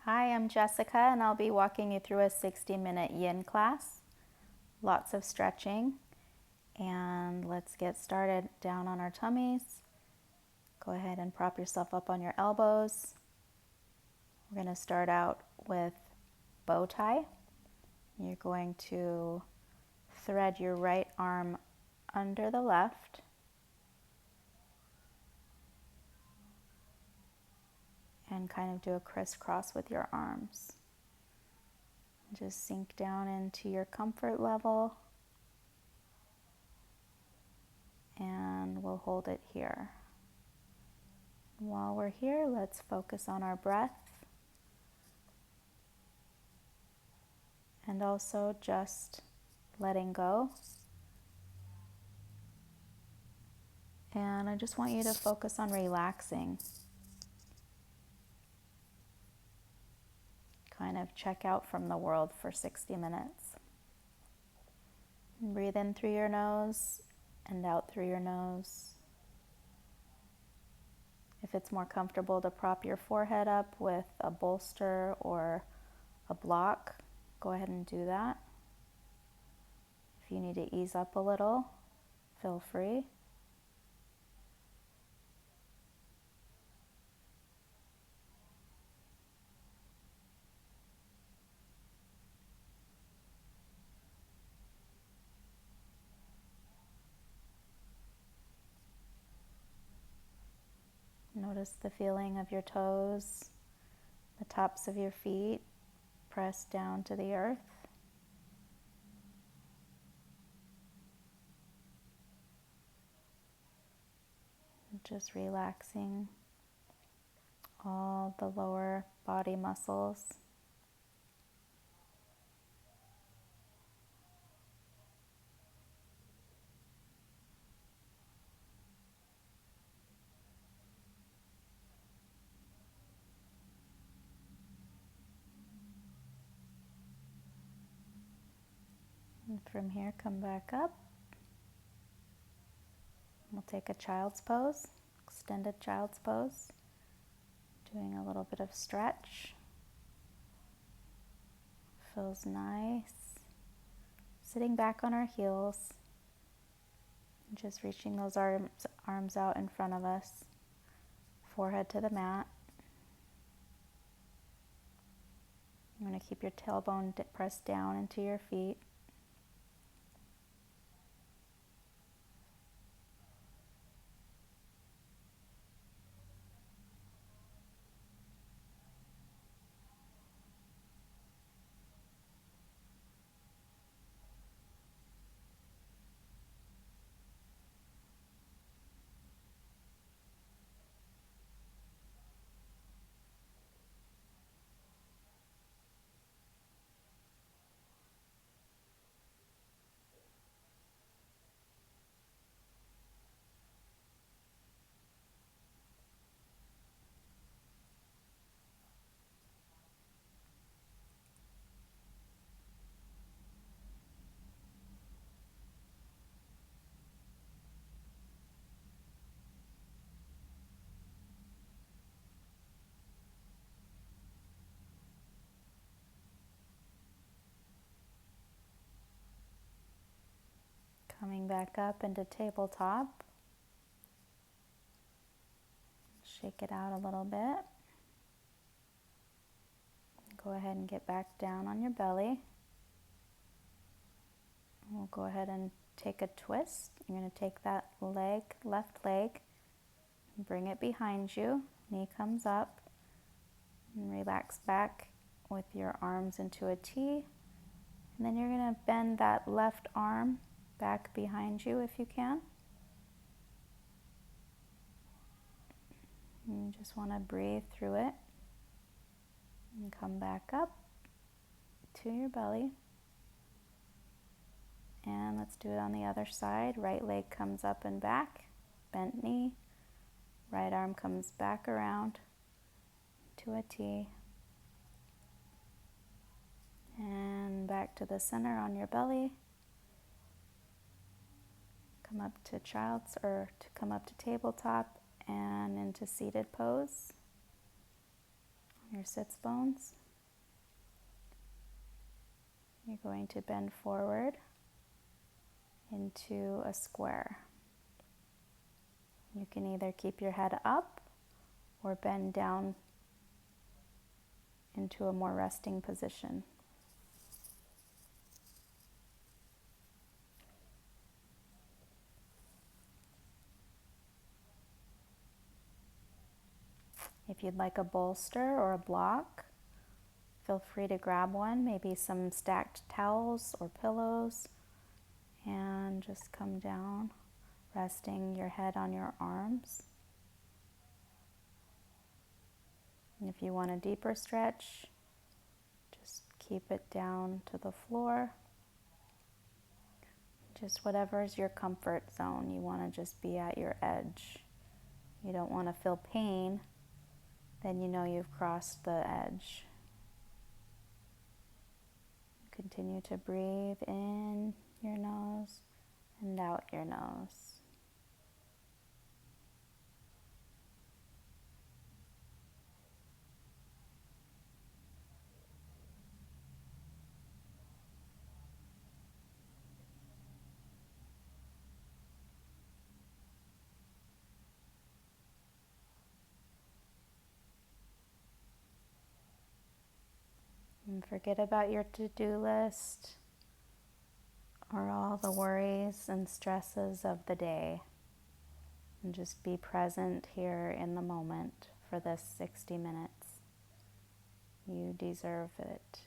Hi, I'm Jessica, and I'll be walking you through a 60-minute yin class. Lots of stretching, and let's get started. Down on our tummies. Go ahead and prop yourself up on your elbows. We're going to start out with bow tie. You're going to thread your right arm under the left, and kind of do a crisscross with your arms. Just sink down into your comfort level, and we'll hold it here. While we're here, let's focus on our breath and also just letting go. And I just want you to focus on relaxing. Kind of check out from the world for 60 minutes. And breathe in through your nose and out through your nose. If it's more comfortable to prop your forehead up with a bolster or a block, go ahead and do that. If you need to ease up a little, feel free. Notice the feeling of your toes, the tops of your feet pressed down to the earth. Just relaxing all the lower body muscles. And from here, come back up. We'll take a child's pose, extended child's pose, doing a little bit of stretch. Feels nice. Sitting back on our heels, just reaching those arms out in front of us, forehead to the mat. You're going to keep your tailbone pressed down into your feet. Coming back up into tabletop. Shake it out a little bit. Go ahead and get back down on your belly. We'll go ahead and take a twist. You're going to take that leg, left leg, and bring it behind you. Knee comes up. And relax back with your arms into a T. And then you're going to bend that left arm back behind you if you can. And you just want to breathe through it. And come back up to your belly. And let's do it on the other side. Right leg comes up and back, bent knee. Right arm comes back around to a T. And back to the center on your belly. Come up to come up to tabletop and into seated pose. your sits bones. You're going to bend forward into a square. You can either keep your head up or bend down into a more resting position. If you'd like a bolster or a block, feel free to grab one, maybe some stacked towels or pillows, and just come down, resting your head on your arms. And if you want a deeper stretch, just keep it down to the floor. Just whatever is your comfort zone. You want to just be at your edge. You don't want to feel pain, then you know you've crossed the edge. Continue to breathe in your nose and out your nose. And forget about your to-do list or all the worries and stresses of the day. And just be present here in the moment for this 60 minutes. You deserve it,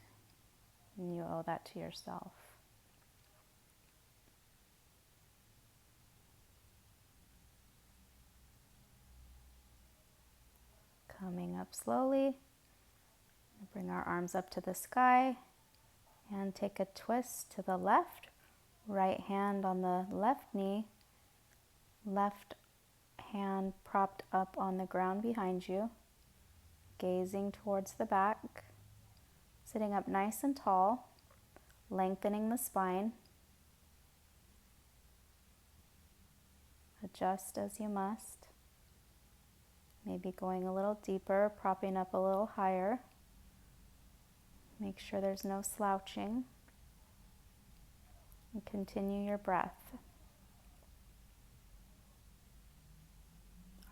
and you owe that to yourself. Coming up slowly, bring our arms up to the sky and take a twist to the left. Right hand on the left knee, left hand propped up on the ground behind you, gazing towards the back, sitting up nice and tall, lengthening the spine. Adjust as you must. Maybe going a little deeper, propping up a little higher. Make sure there's no slouching. And continue your breath.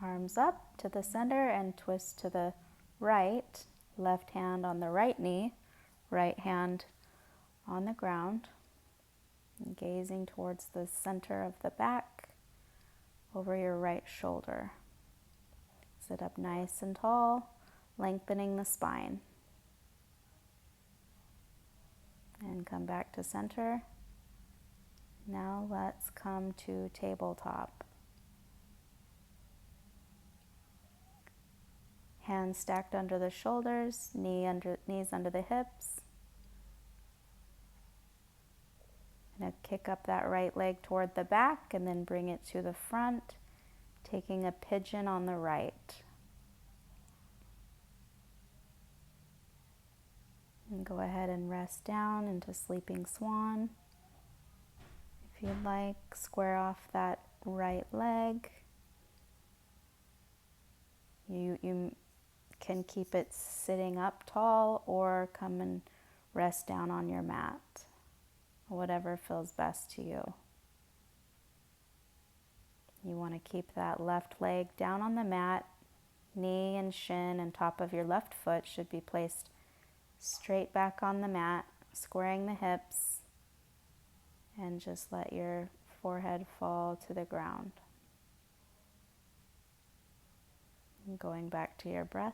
Arms up to the center and twist to the right. Left hand on the right knee, right hand on the ground. And gazing towards the center of the back, over your right shoulder. Sit up nice and tall, lengthening the spine. And come back to center. Now let's come to tabletop. Hands stacked under the shoulders, knees under the hips. Now kick up that right leg toward the back and then bring it to the front, taking a pigeon on the right. And go ahead and rest down into sleeping swan. If you'd like, square off that right leg. You can keep it sitting up tall or come and rest down on your mat. Whatever feels best to you. You want to keep that left leg down on the mat. Knee and shin and top of your left foot should be placed straight back on the mat, squaring the hips, and just let your forehead fall to the ground. And going back to your breath.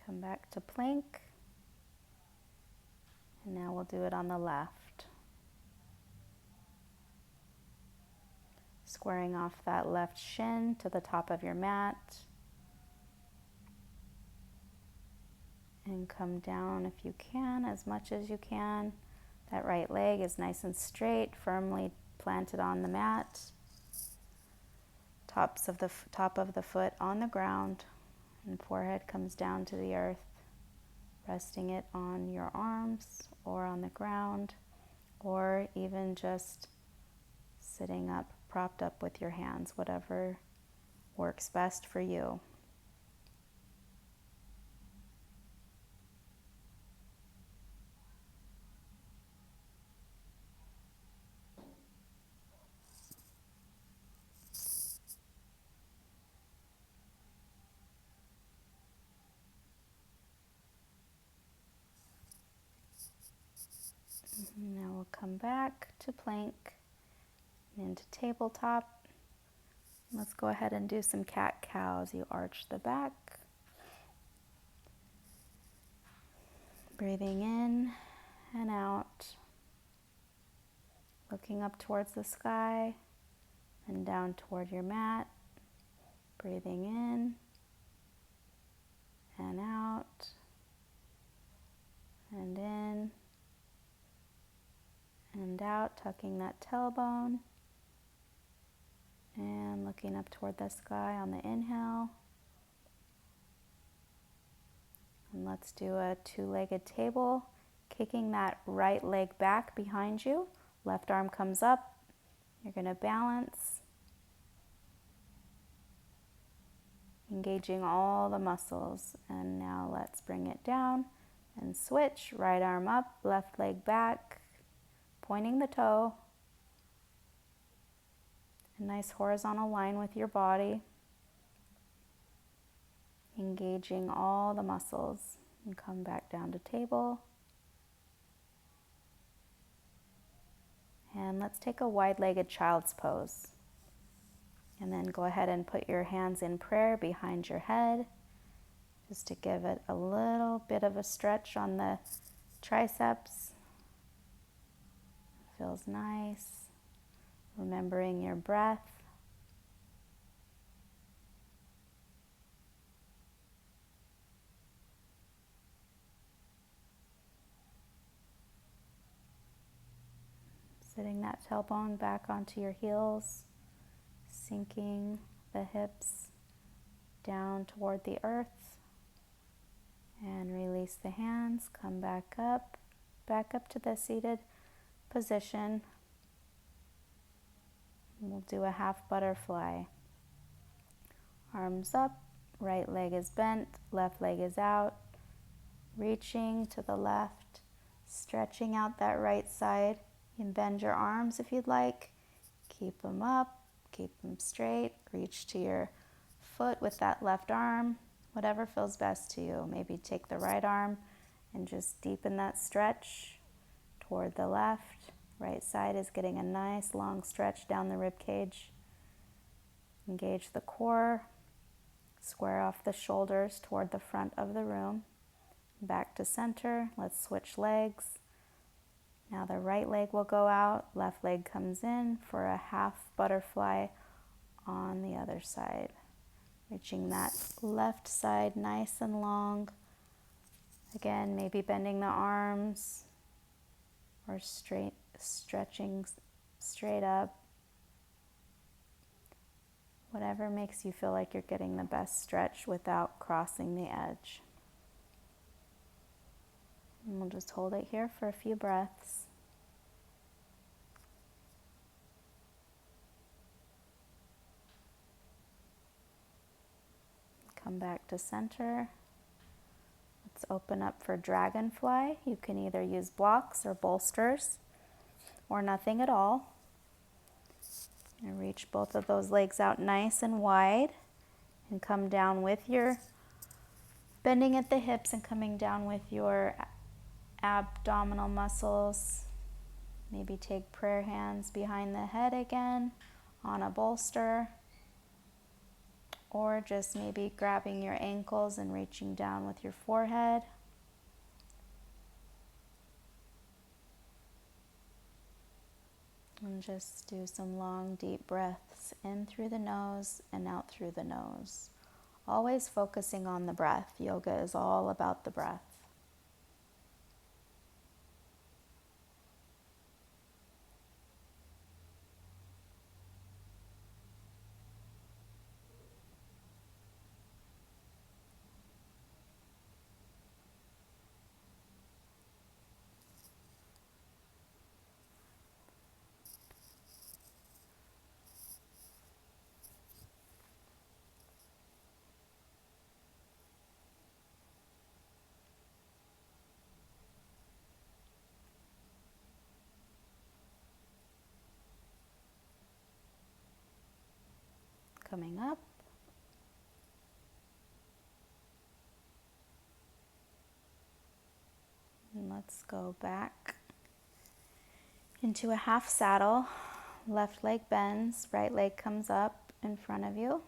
Come back to plank. And now we'll do it on the left. Squaring off that left shin to the top of your mat. And come down if you can, as much as you can. That right leg is nice and straight, firmly planted on the mat. Top of the foot on the ground, and forehead comes down to the earth, resting it on your arms or on the ground, or even just sitting up, propped up with your hands, whatever works best for you. Now we'll come back to plank and into tabletop. Let's go ahead and do some cat-cows. You arch the back, breathing in and out, looking up towards the sky and down toward your mat, breathing in and out and in and out, tucking that tailbone and looking up toward the sky on the inhale. And let's do a two-legged table, kicking that right leg back behind you. Left arm comes up. You're going to balance, engaging all the muscles. And now let's bring it down and switch. Right arm up, left leg back, pointing the toe. A nice horizontal line with your body. Engaging all the muscles. And come back down to table. And let's take a wide-legged child's pose. And then go ahead and put your hands in prayer behind your head, just to give it a little bit of a stretch on the triceps. Feels nice. Remembering your breath. Sitting that tailbone back onto your heels, sinking the hips down toward the earth, and release the hands. Come back up to the seated position. And we'll do a half butterfly. Arms up, right leg is bent, left leg is out, reaching to the left, stretching out that right side. You can bend your arms if you'd like. Keep them up, keep them straight. Reach to your foot with that left arm, whatever feels best to you. Maybe take the right arm and just deepen that stretch toward the left. Right side is getting a nice long stretch down the rib cage. Engage the core. Square off the shoulders toward the front of the room. Back to center. Let's switch legs. Now the right leg will go out, left leg comes in for a half butterfly on the other side. Reaching that left side nice and long. Again, maybe bending the arms or stretching straight up. Whatever makes you feel like you're getting the best stretch without crossing the edge. And we'll just hold it here for a few breaths. Come back to center. Let's open up for dragonfly. You can either use blocks or bolsters or nothing at all. And reach both of those legs out nice and wide and come down with your bending at the hips and coming down with your abdominal muscles. Maybe take prayer hands behind the head again on a bolster, or just maybe grabbing your ankles and reaching down with your forehead. And just do some long, deep breaths in through the nose and out through the nose. Always focusing on the breath. Yoga is all about the breath. coming up. And let's go back into a half saddle. Left leg bends, right leg comes up in front of you.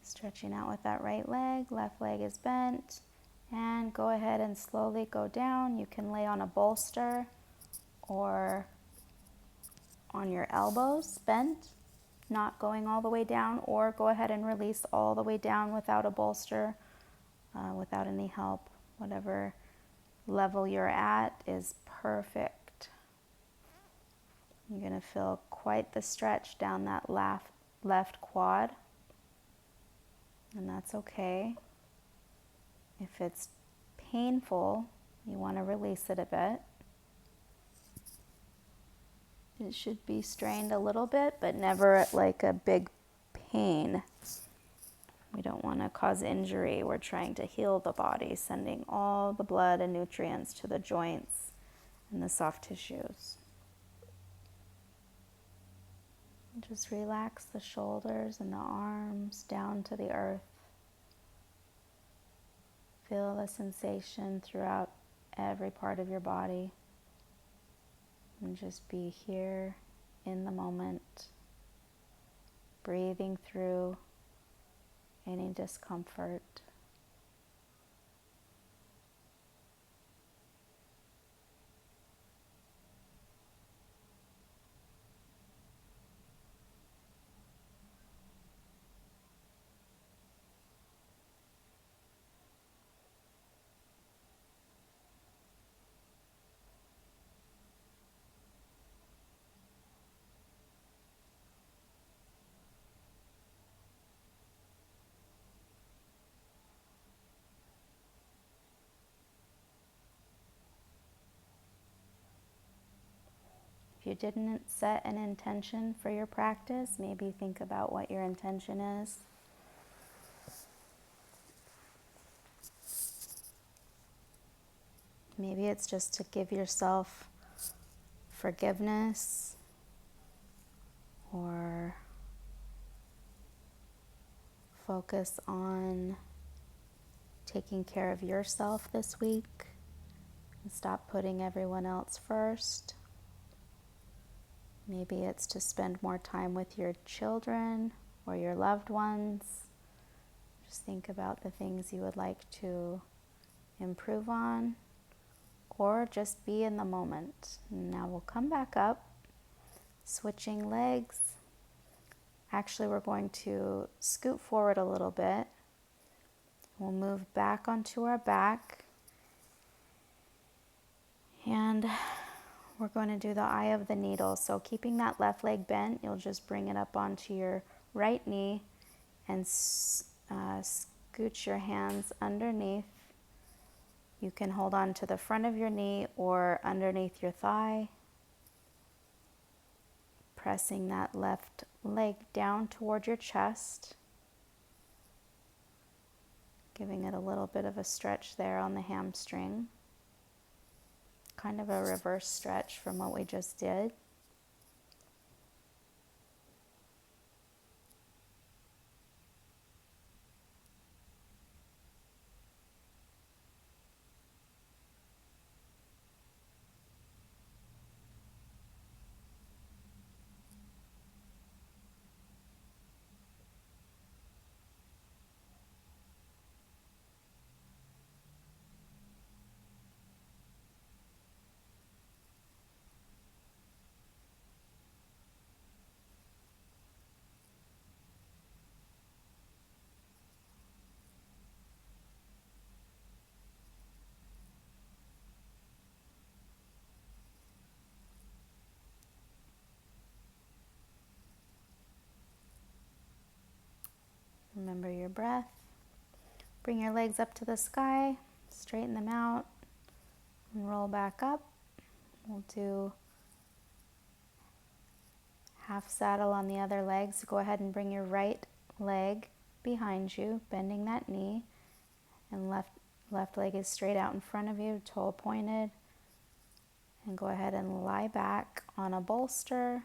Stretching out with that right leg, left leg is bent. And go ahead and slowly go down. You can lay on a bolster or on your elbows bent, not going all the way down, or go ahead and release all the way down without a bolster, without any help. Whatever level you're at is perfect. You're going to feel quite the stretch down that left quad, and that's okay. If it's painful, you want to release it a bit. It should be strained a little bit, but never at like a big pain. We don't want to cause injury. We're trying to heal the body, sending all the blood and nutrients to the joints and the soft tissues. Just relax the shoulders and the arms down to the earth. Feel the sensation throughout every part of your body. And just be here in the moment, breathing through any discomfort. If you didn't set an intention for your practice, maybe think about what your intention is. Maybe it's just to give yourself forgiveness or focus on taking care of yourself this week and stop putting everyone else first. Maybe it's to spend more time with your children or your loved ones. Just think about the things you would like to improve on, or just be in the moment. Now we'll come back up, switching legs. Actually, we're going to scoot forward a little bit. We'll move back onto our back. And we're going to do the eye of the needle. So keeping that left leg bent, you'll just bring it up onto your right knee and scoot your hands underneath. You can hold on to the front of your knee or underneath your thigh. Pressing that left leg down toward your chest. Giving it a little bit of a stretch there on the hamstring. Kind of a reverse stretch from what we just did. Remember your breath. Bring your legs up to the sky, straighten them out, and roll back up. We'll do half saddle on the other leg. So go ahead and bring your right leg behind you, bending that knee, and left leg is straight out in front of you, toe pointed. And go ahead and lie back on a bolster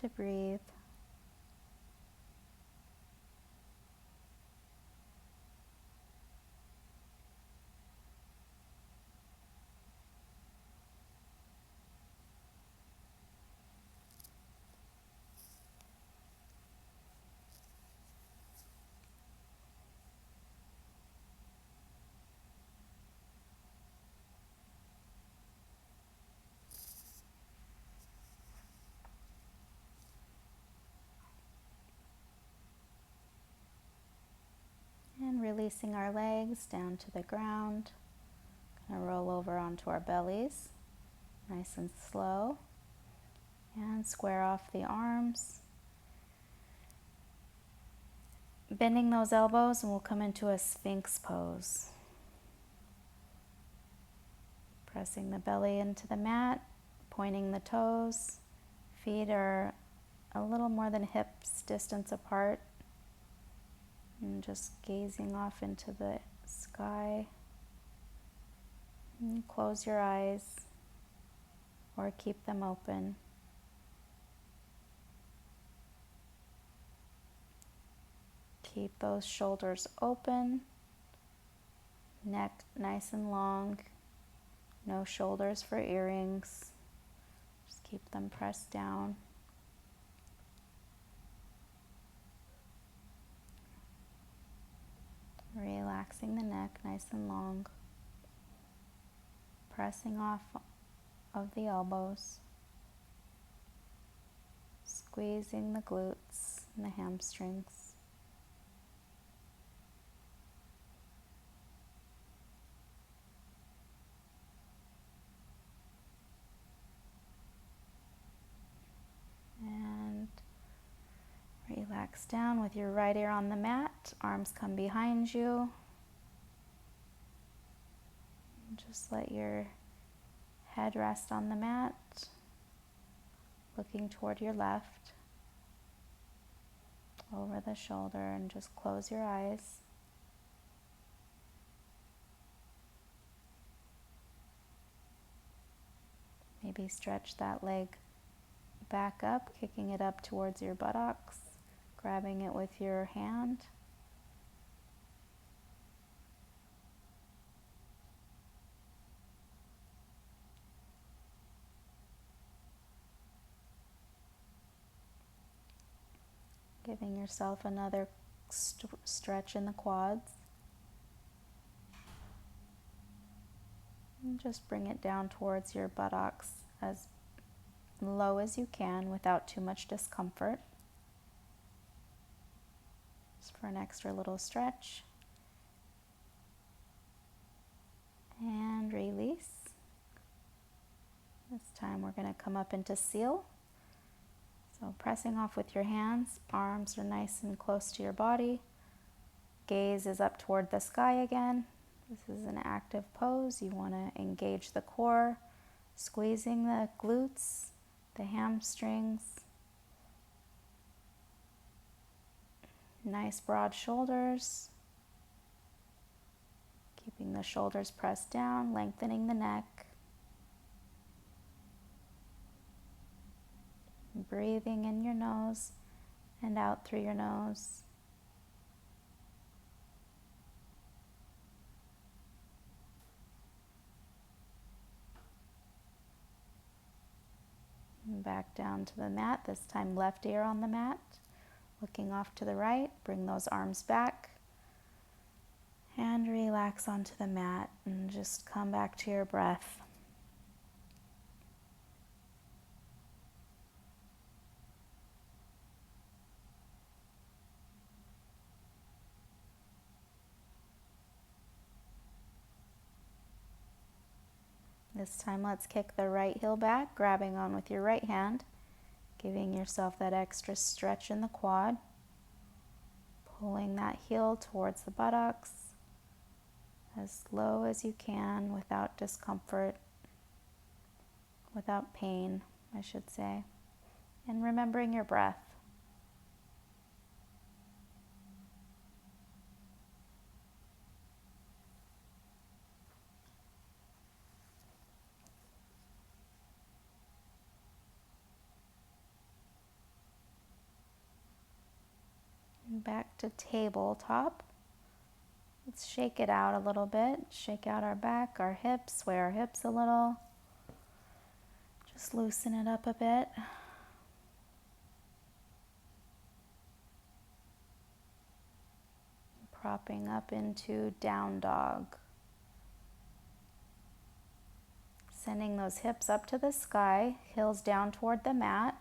to breathe. And releasing our legs down to the ground. Gonna roll over onto our bellies, nice and slow. And square off the arms. Bending those elbows, and we'll come into a Sphinx pose. Pressing the belly into the mat, pointing the toes. Feet are a little more than hips distance apart. And just gazing off into the sky. And close your eyes or keep them open. Keep those shoulders open, neck nice and long, no shoulders for earrings. Just keep them pressed down. Relaxing the neck nice and long. Pressing off of the elbows. Squeezing the glutes and the hamstrings. And relax down with your right ear on the mat. Arms come behind you. And just let your head rest on the mat, looking toward your left, over the shoulder, and just close your eyes. Maybe stretch that leg back up, kicking it up towards your buttocks, grabbing it with your hand. Giving yourself another stretch in the quads. And just bring it down towards your buttocks as low as you can without too much discomfort. Just for an extra little stretch. And release. This time we're going to come up into seal. So pressing off with your hands, arms are nice and close to your body. Gaze is up toward the sky again. This is an active pose. You want to engage the core, squeezing the glutes, the hamstrings. Nice broad shoulders. Keeping the shoulders pressed down, lengthening the neck. Breathing in your nose and out through your nose. And back down to the mat, this time left ear on the mat. Looking off to the right, bring those arms back. And relax onto the mat and just come back to your breath. This time let's kick the right heel back, grabbing on with your right hand, giving yourself that extra stretch in the quad, pulling that heel towards the buttocks as low as you can without discomfort, without pain, I should say, and remembering your breath. Back to tabletop. Let's shake it out a little bit. Shake out our back, our hips, sway our hips a little. Just loosen it up a bit. Propping up into down dog. Sending those hips up to the sky, heels down toward the mat.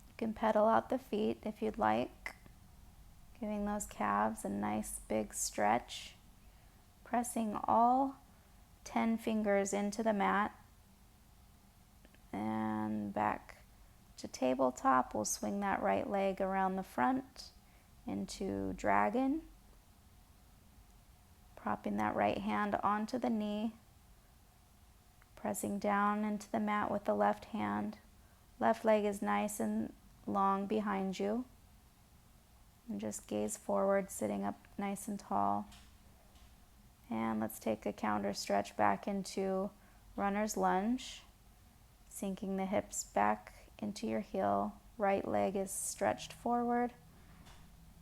You can pedal out the feet if you'd like. Giving those calves a nice big stretch. Pressing all 10 fingers into the mat. And back to tabletop. We'll swing that right leg around the front into dragon. Propping that right hand onto the knee. Pressing down into the mat with the left hand. Left leg is nice and long behind you. And just gaze forward, sitting up nice and tall. And let's take a counter stretch back into runner's lunge. Sinking the hips back into your heel. Right leg is stretched forward.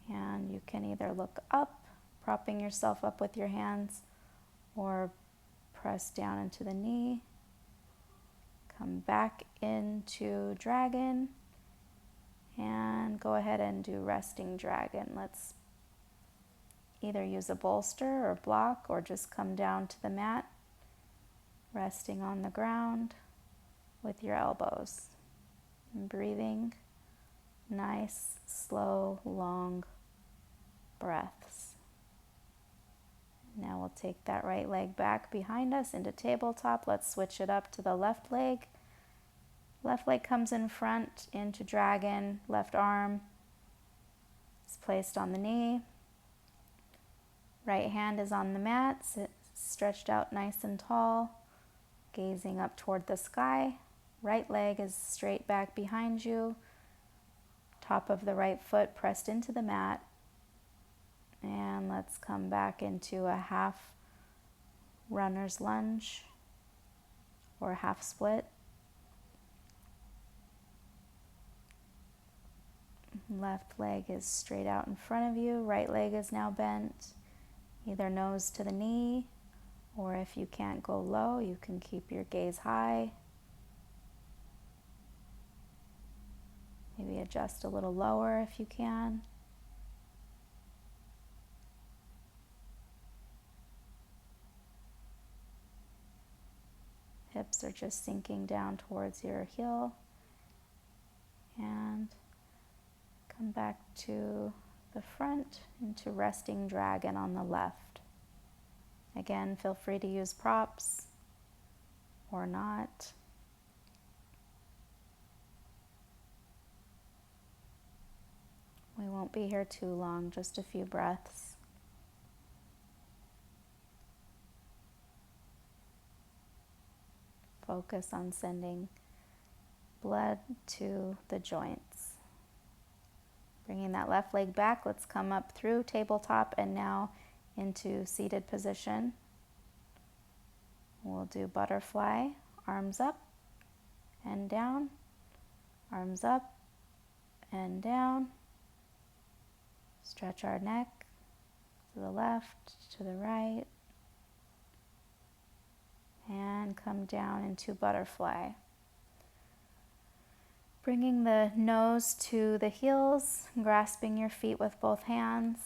And you can either look up, propping yourself up with your hands, or press down into the knee. Come back into dragon. And go ahead and do resting dragon. Let's either use a bolster or block or just come down to the mat, resting on the ground with your elbows. And breathing nice, slow, long breaths. Now we'll take that right leg back behind us into tabletop. Let's switch it up to the left leg. Left leg comes in front into dragon. Left arm is placed on the knee. Right hand is on the mat, stretched out nice and tall, gazing up toward the sky. Right leg is straight back behind you. Top of the right foot pressed into the mat. And let's come back into a half runner's lunge or half split. Left leg is straight out in front of you. Right leg is now bent, either nose to the knee, or if you can't go low, you can keep your gaze high. Maybe adjust a little lower if you can. Hips are just sinking down towards your heel. And come back to the front into resting dragon on the left. Again, feel free to use props or not. We won't be here too long, just a few breaths. Focus on sending blood to the joints. Bringing that left leg back, let's come up through tabletop and now into seated position. We'll do butterfly, arms up and down, arms up and down. Stretch our neck to the left, to the right, and come down into butterfly. Bringing the nose to the heels, grasping your feet with both hands.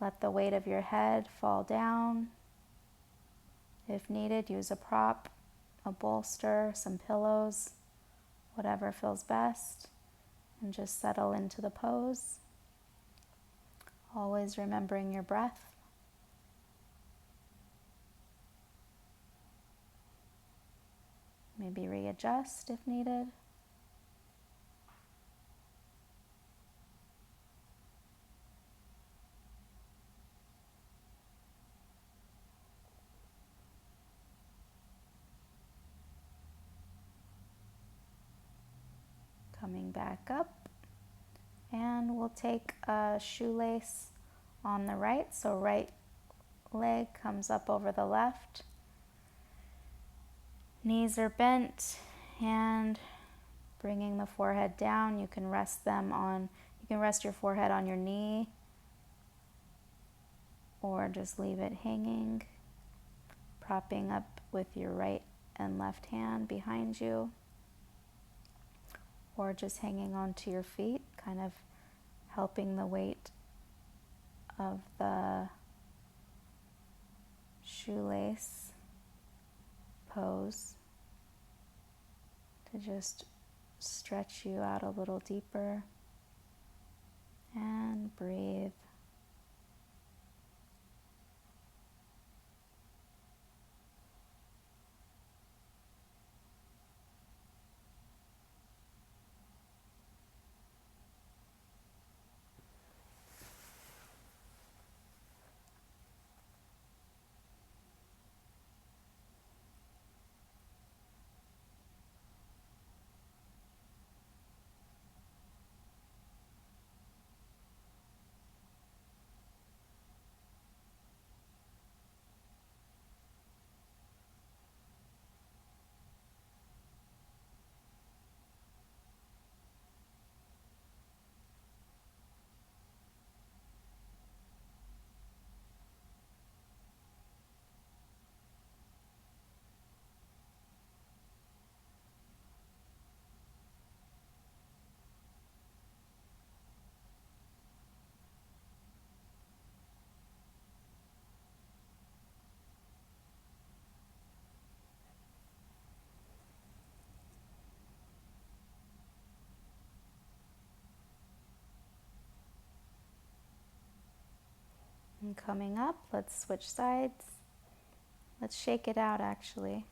Let the weight of your head fall down. If needed, use a prop, a bolster, some pillows, whatever feels best, and just settle into the pose. Always remembering your breath. Maybe readjust if needed. Coming back up, and we'll take a shoelace on the right, so right leg comes up over the left. Knees are bent, and bringing the forehead down, you can rest them on You can rest your forehead on your knee or just leave it hanging, propping up with your right and left hand behind you, or just hanging onto your feet, kind of helping the weight of the shoelace pose to just stretch you out a little deeper. And breathe. And coming up, let's switch sides. Let's shake it out actually.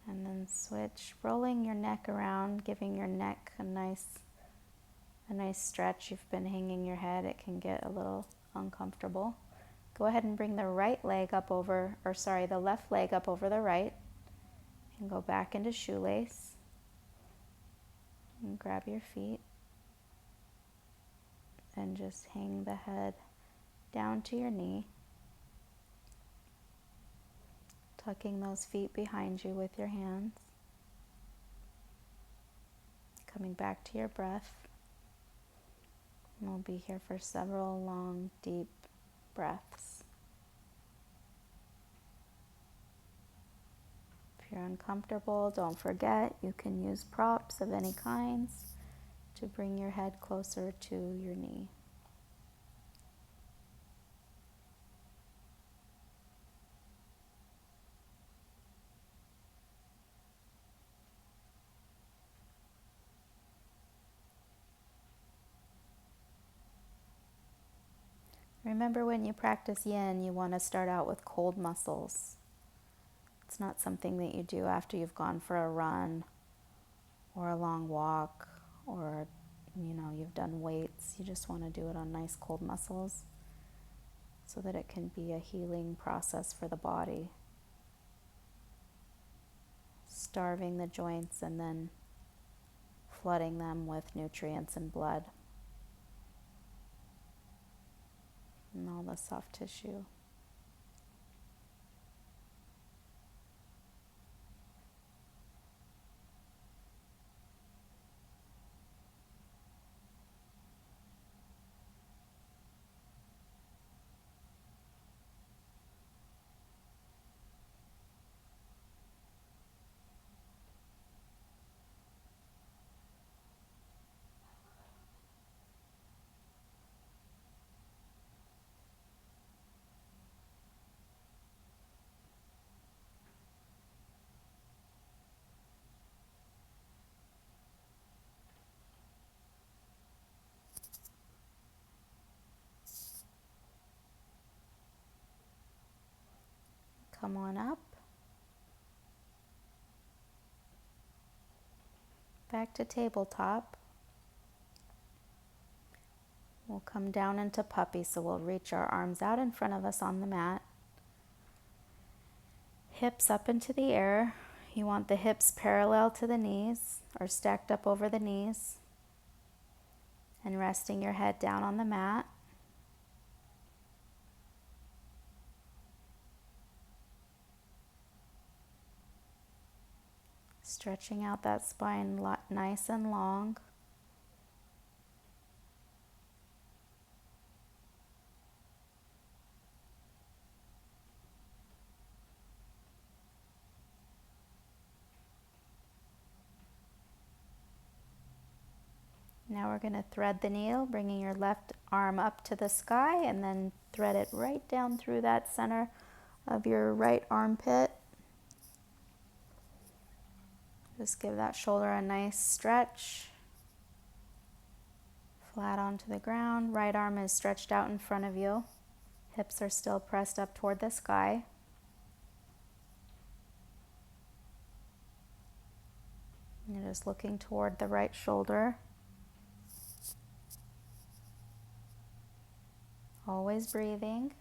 And then switch, rolling your neck around, giving your neck a nice stretch. You've been hanging your head, it can get a little uncomfortable. Go ahead and bring the right leg up over, the left leg up over the right, and go back into shoelace. And grab your feet and just hang the head down to your knee, tucking those feet behind you with your hands. Coming back to your breath. And we'll be here for several long, deep breaths. If you're uncomfortable, don't forget you can use props of any kinds to bring your head closer to your knee. Remember, when you practice yin, you want to start out with cold muscles. It's not something that you do after you've gone for a run or a long walk or, you've done weights. You just want to do it on nice cold muscles so that it can be a healing process for the body. Starving the joints and then flooding them with nutrients and blood and all the soft tissue. Come on up. Back to tabletop. We'll come down into puppy, so we'll reach our arms out in front of us on the mat. Hips up into the air. You want the hips parallel to the knees or stacked up over the knees. And resting your head down on the mat. Stretching out that spine nice and long. we're going to thread the needle, bringing your left arm up to the sky and then thread it right down through that center of your right armpit. Just give that shoulder a nice stretch. Flat onto the ground. Right arm is stretched out in front of you. Hips are still pressed up toward the sky. You're just looking toward the right shoulder. Always breathing.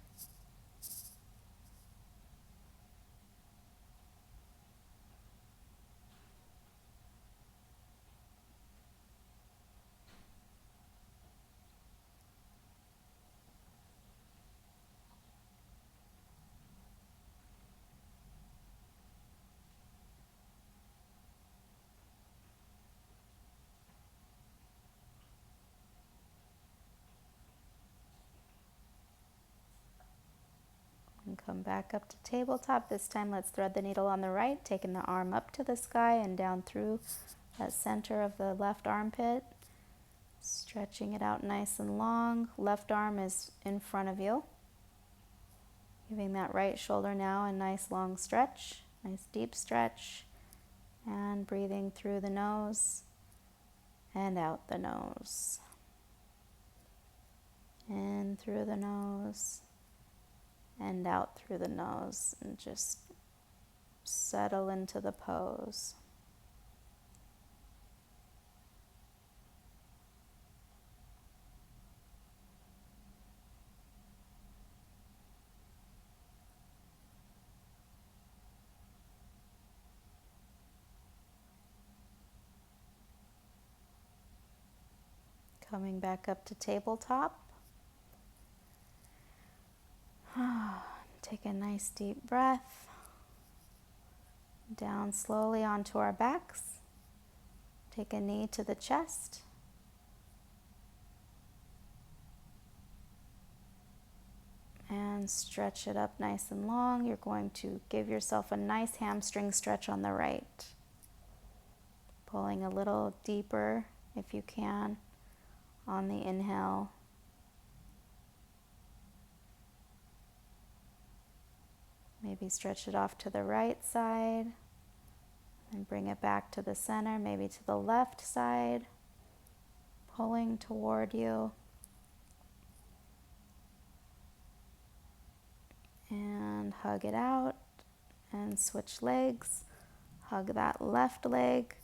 And come back up to tabletop. This time let's thread the needle on the right, taking the arm up to the sky and down through that center of the left armpit. Stretching it out nice and long. Left arm is in front of you. Giving that right shoulder now a nice long stretch, nice deep stretch. And breathing through the nose and out the nose. In through the nose and out through the nose, and just settle into the pose. Coming back up to tabletop. Take a nice deep breath. Down slowly onto our backs. Take a knee to the chest. And stretch it up nice and long. You're going to give yourself a nice hamstring stretch on the right. Pulling a little deeper if you can on the inhale. Maybe stretch it off to the right side and bring it back to the center, maybe to the left side, pulling toward you. And hug it out and switch legs. Hug that left leg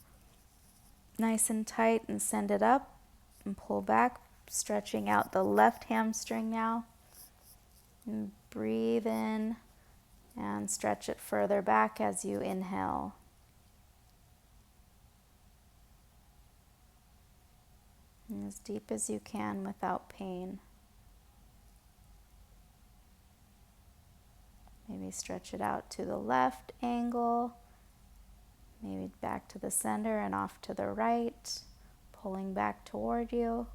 nice and tight and send it up and pull back, stretching out the left hamstring now. And breathe in and stretch it further back as you inhale. And as deep as you can without pain. Maybe stretch it out to the left angle, maybe back to the center and off to the right, pulling back toward you.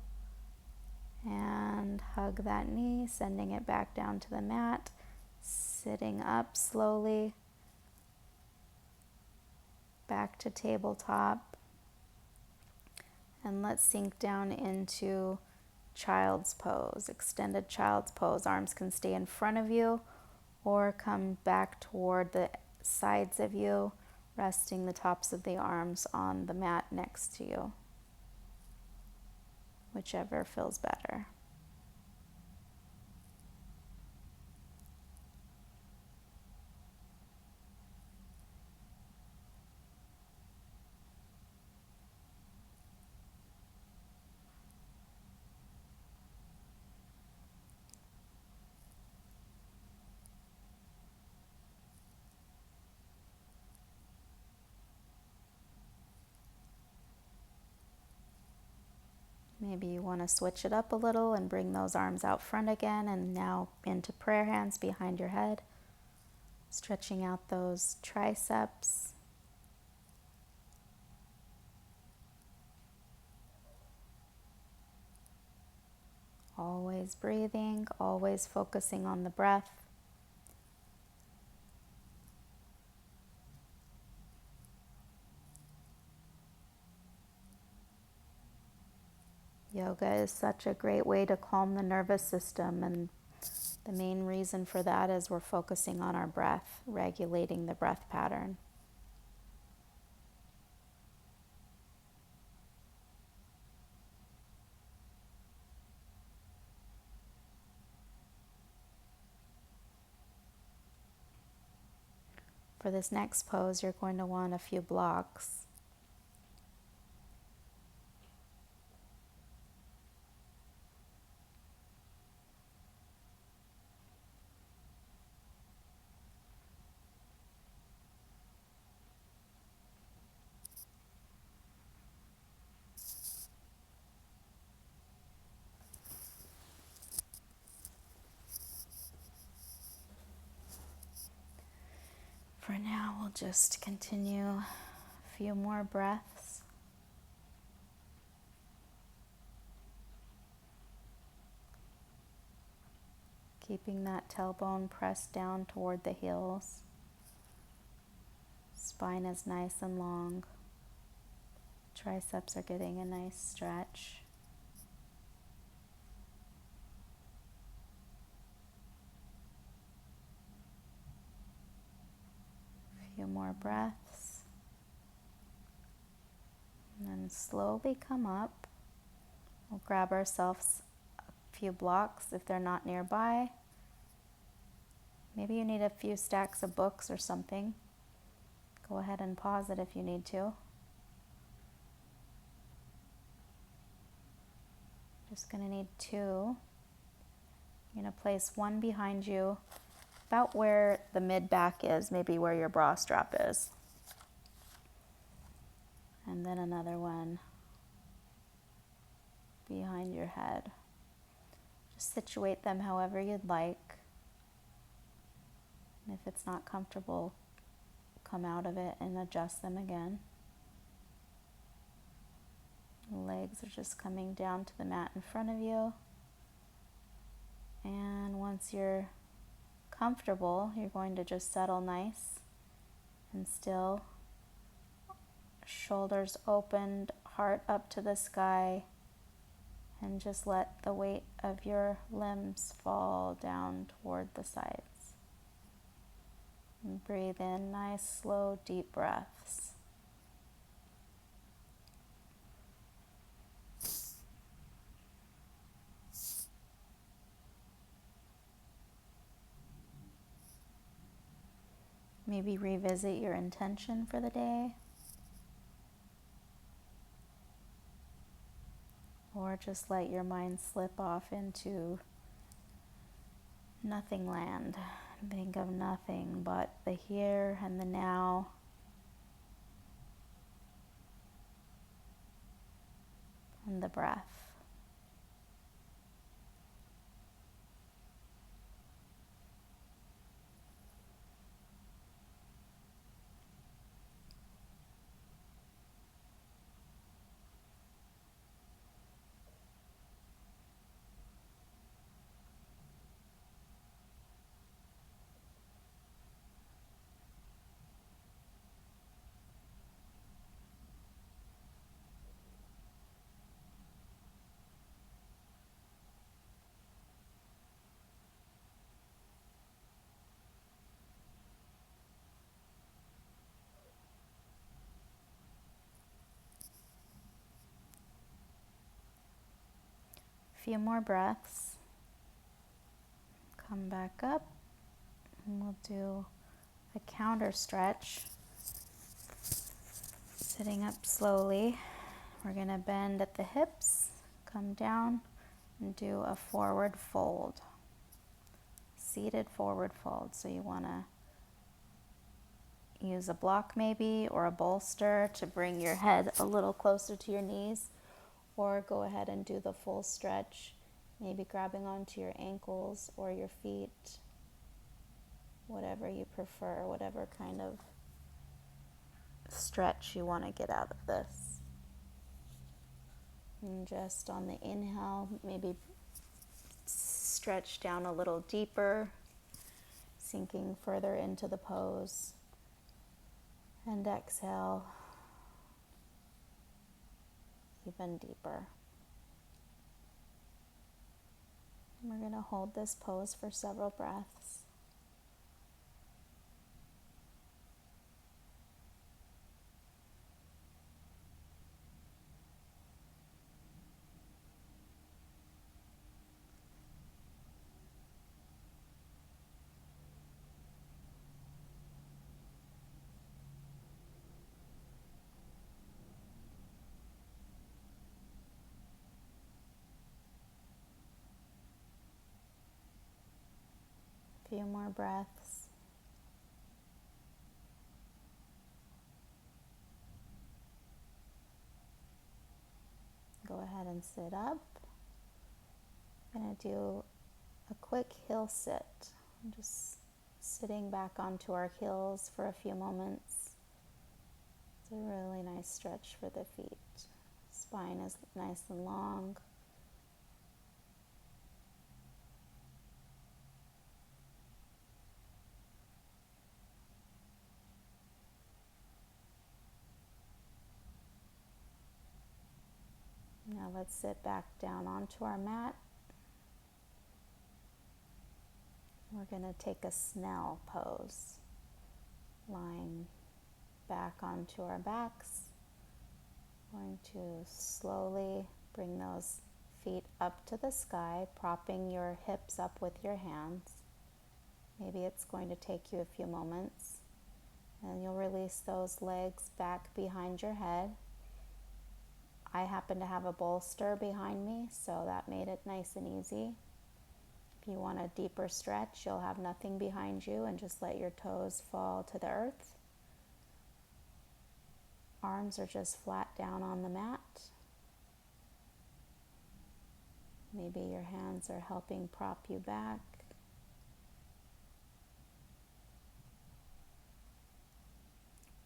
And hug that knee, sending it back down to the mat, sitting up slowly, back to tabletop. And let's sink down into child's pose, extended child's pose. Arms can stay in front of you or come back toward the sides of you, resting the tops of the arms on the mat next to you, whichever feels better. Maybe you want to switch it up a little and bring those arms out front again, and now into prayer hands behind your head, stretching out those triceps. Always breathing, always focusing on the breath. Yoga is such a great way to calm the nervous system, and the main reason for that is we're focusing on our breath, regulating the breath pattern. For this next pose, you're going to want a few blocks. For now, we'll just continue a few more breaths. Keeping that tailbone pressed down toward the heels. Spine is nice and long. Triceps are getting a nice stretch. A few more breaths. And then slowly come up. We'll grab ourselves a few blocks if they're not nearby. Maybe you need a few stacks of books or something. Go ahead and pause it if you need to. Just going to need two. You're going to place one behind you, about where the mid back is, maybe where your bra strap is. And then another one behind your head. Just situate them however you'd like. And if it's not comfortable, come out of it and adjust them again. Legs are just coming down to the mat in front of you. And once you're comfortable, you're going to just settle nice and still. Shoulders opened, heart up to the sky, and just let the weight of your limbs fall down toward the sides. And breathe in nice, slow, deep breaths. Maybe revisit your intention for the day. Or just let your mind slip off into nothing land. Think of nothing but the here and the now. And the breath. Few more breaths. Come back up and we'll do a counter stretch. Sitting up slowly. We're going to bend at the hips, come down and do a forward fold. Seated forward fold. So you want to use a block maybe or a bolster to bring your head a little closer to your knees. Or go ahead and do the full stretch, maybe grabbing onto your ankles or your feet, whatever you prefer, whatever kind of stretch you want to get out of this. And just on the inhale, maybe stretch down a little deeper, sinking further into the pose. And exhale, even deeper. We're going to hold this pose for several breaths. A few more breaths. Go ahead and sit up. I'm going to do a quick heel sit. Just sitting back onto our heels for a few moments. It's a really nice stretch for the feet. Spine is nice and long. Now let's sit back down onto our mat. We're going to take a Snell pose, lying back onto our backs. Going to slowly bring those feet up to the sky, propping your hips up with your hands. Maybe it's going to take you a few moments. And you'll release those legs back behind your head. I happen to have a bolster behind me, so that made it nice and easy. If you want a deeper stretch, you'll have nothing behind you and just let your toes fall to the earth. Arms are just flat down on the mat. Maybe your hands are helping prop you back.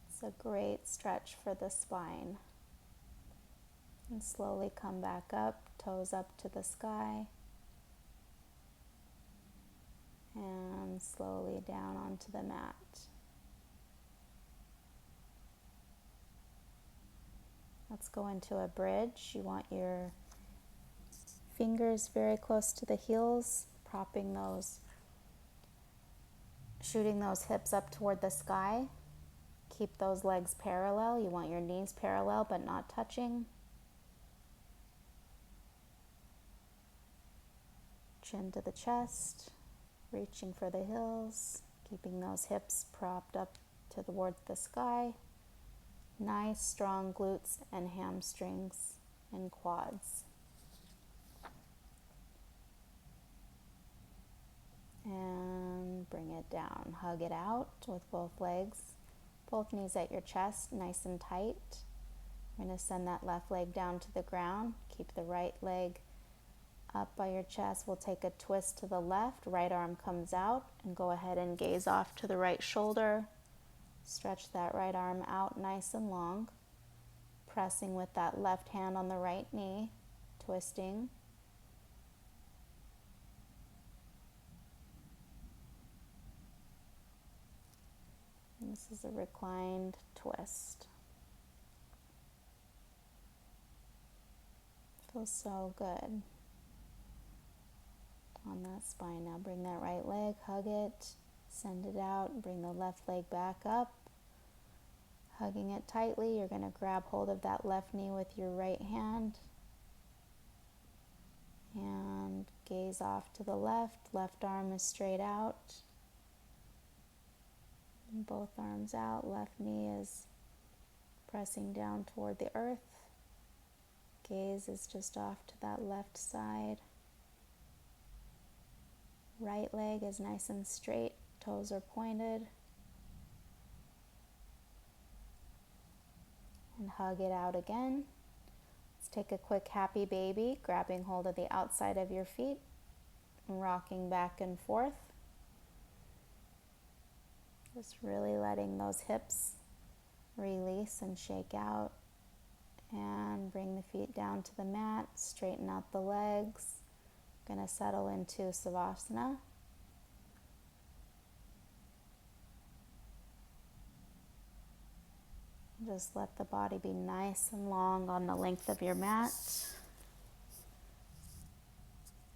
It's a great stretch for the spine. And slowly come back up, toes up to the sky. And slowly down onto the mat. Let's go into a bridge. You want your fingers very close to the heels, propping those, shooting those hips up toward the sky. Keep those legs parallel. You want your knees parallel but not touching. Chin to the chest, reaching for the heels, keeping those hips propped up towards the sky. Nice strong glutes and hamstrings and quads. And bring it down. Hug it out with both legs. Both knees at your chest, nice and tight. We're going to send that left leg down to the ground. Keep the right leg up by your chest. We'll take a twist to the left. Right arm comes out and go ahead and gaze off to the right shoulder. Stretch that right arm out nice and long. Pressing with that left hand on the right knee. Twisting. And this is a reclined twist. Feels so good on that spine. Now bring that right leg, hug it, send it out, bring the left leg back up. Hugging it tightly, you're going to grab hold of that left knee with your right hand and gaze off to the left. Left arm is straight out. And both arms out. Left knee is pressing down toward the earth. Gaze is just off to that left side. Right leg is nice and straight. Toes are pointed. And hug it out again. Let's take a quick happy baby, grabbing hold of the outside of your feet and rocking back and forth. Just really letting those hips release and shake out. And bring the feet down to the mat, straighten out the legs. Going to settle into Savasana. Just let the body be nice and long on the length of your mat.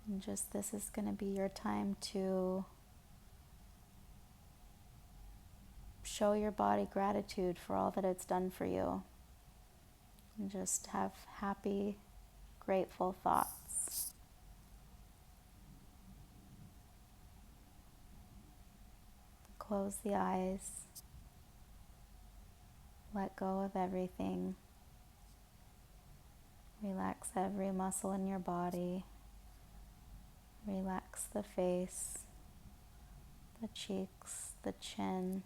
And just this is going to be your time to show your body gratitude for all that it's done for you. And just have happy, grateful thoughts. Close the eyes. Let go of everything. Relax every muscle in your body. Relax the face, the cheeks, the chin.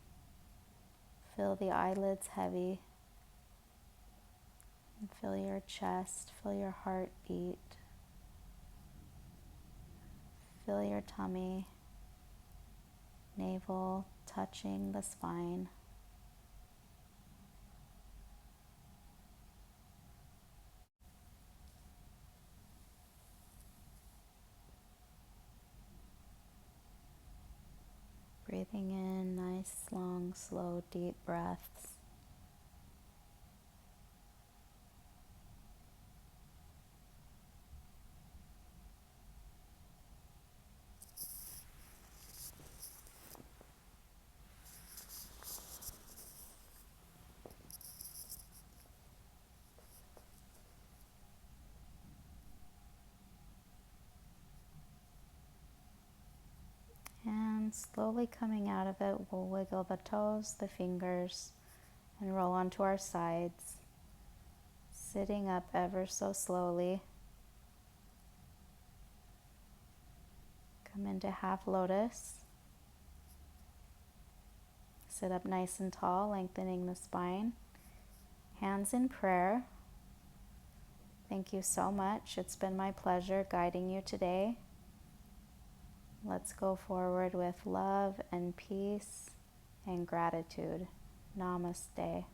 Feel the eyelids heavy. And feel your chest, feel your heart beat. Feel your tummy, navel touching the spine. Breathing in nice, long, slow, deep breaths. And slowly coming out of it, we'll wiggle the toes, the fingers, and roll onto our sides, sitting up ever so slowly. Come into half lotus. Sit up nice and tall, lengthening the spine. Hands in prayer. Thank you so much. It's been my pleasure guiding you today. Let's go forward with love and peace and gratitude. Namaste.